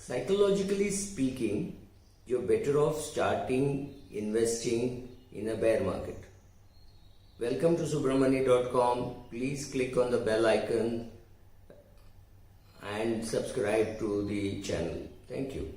Psychologically speaking, you're better off starting investing in a bear market. Welcome to subramani.com. Please click on the bell icon and subscribe to the channel. Thank you.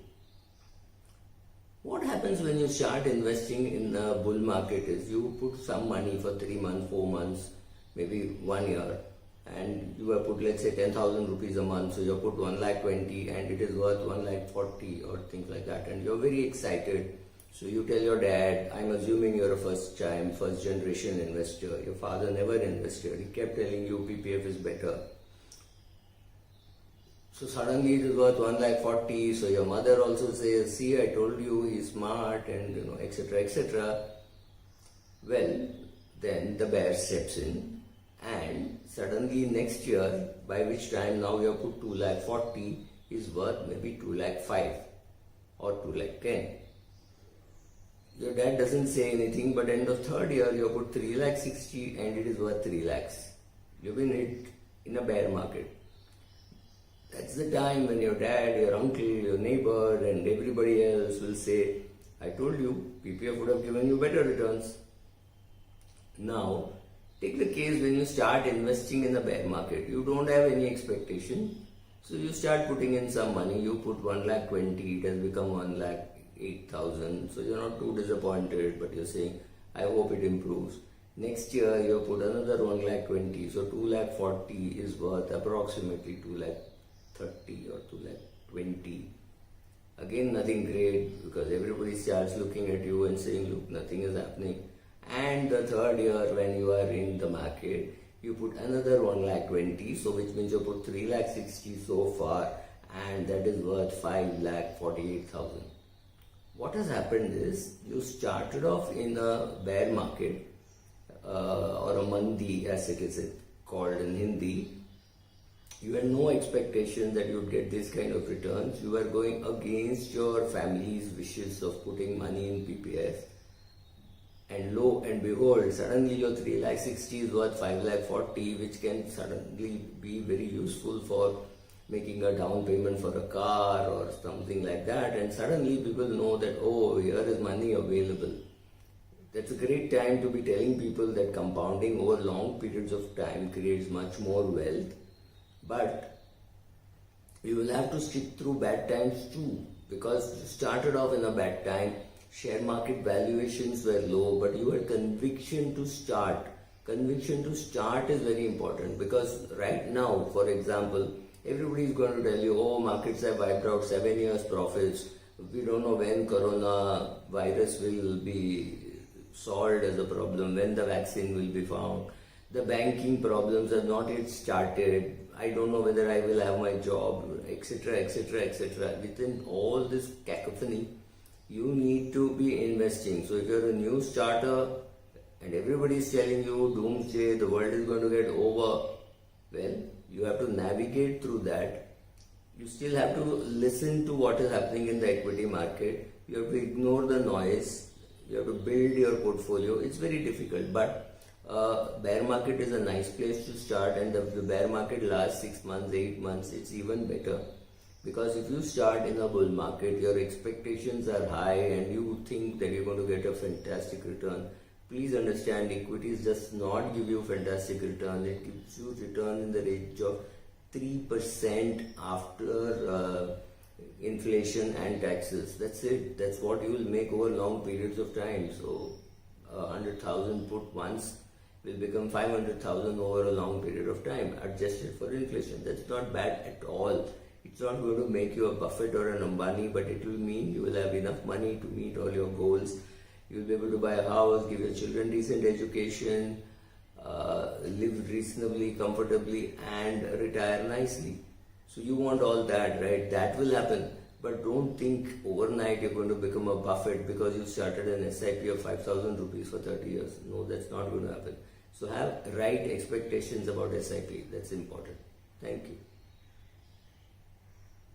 What happens when you start investing in the bull market is you put some money for 3 months, 4 months, maybe 1 year, and you have put, let's say, 10,000 rupees a month, so you have put 1,20,000 and it is worth 1,40,000 or things like that, and you're very excited. So you tell your dad, I'm assuming you're a first generation investor, your father never invested, he kept telling you PPF is better. So suddenly it is worth 1,40,000, so your mother also says, see, I told you he's smart, and etc, etc. Well, then the bear steps in, and suddenly next year, by which time now you have put 2,40,000, is worth maybe 2,05,000 or 2,10,000. Your dad doesn't say anything, but end of third year you have put 3,60,000 and it is worth 3 lakhs. You've been in a bear market. That's the time when your dad, your uncle, your neighbor and everybody else will say, I told you, PPF would have given you better returns. Now, take the case when you start investing in the bear market. You don't have any expectation. So you start putting in some money. You put 1,20,000, it has become 1,08,000. So you're not too disappointed, but you're saying, I hope it improves. Next year you put another 1,20,000. So 2,40,000 is worth approximately 2,30,000 or 2,20,000. Again, nothing great, because everybody starts looking at you and saying, look, nothing is happening. And the third year when you are in the market, you put another 1,20,000, so which means you put 3,60,000 so far, and that is worth 5,48,000. What has happened is, you started off in a bear market, or a mandi as it is called in Hindi. You had no expectation that you would get this kind of returns. You were going against your family's wishes of putting money in PPF. And lo and behold, suddenly your 3,60,000 is worth 5,40,000, which can suddenly be very useful for making a down payment for a car or something like that. And suddenly people know that, oh, here is money available. That's a great time to be telling people that compounding over long periods of time creates much more wealth. But you will have to stick through bad times too, because you started off in a bad time. Share market valuations were low, but you had conviction to start. Conviction to start is very important, because right now, for example, everybody is going to tell you, oh, markets have wiped out 7 years profits. We don't know when coronavirus will be solved as a problem, when the vaccine will be found. The banking problems have not yet started. I don't know whether I will have my job, etc, etc, etc. Within all this cacophony, you need to be investing. So if you're a new starter and everybody is telling you doomsday, the world is going to get over, well, you have to navigate through that. You still have to listen to what is happening in the equity market. You have to ignore the noise. You have to build your portfolio. It's very difficult, but bear market is a nice place to start, and if the bear market lasts 6 months, 8 months, it's even better. Because if you start in a bull market, your expectations are high and you think that you're going to get a fantastic return. Please understand, equities does not give you fantastic return. It gives you return in the range of 3% after inflation and taxes. That's it. That's what you will make over long periods of time. So 100,000 put once will become 500,000 over a long period of time, adjusted for inflation. That's not bad at all. It's not going to make you a Buffett or an Ambani, but it will mean you will have enough money to meet all your goals. You will be able to buy a house, give your children decent education, live reasonably, comfortably, and retire nicely. So you want all that, right? That will happen. But don't think overnight you're going to become a Buffett because you started an SIP of 5,000 rupees for 30 years. No, that's not going to happen. So have right expectations about SIP. That's important. Thank you.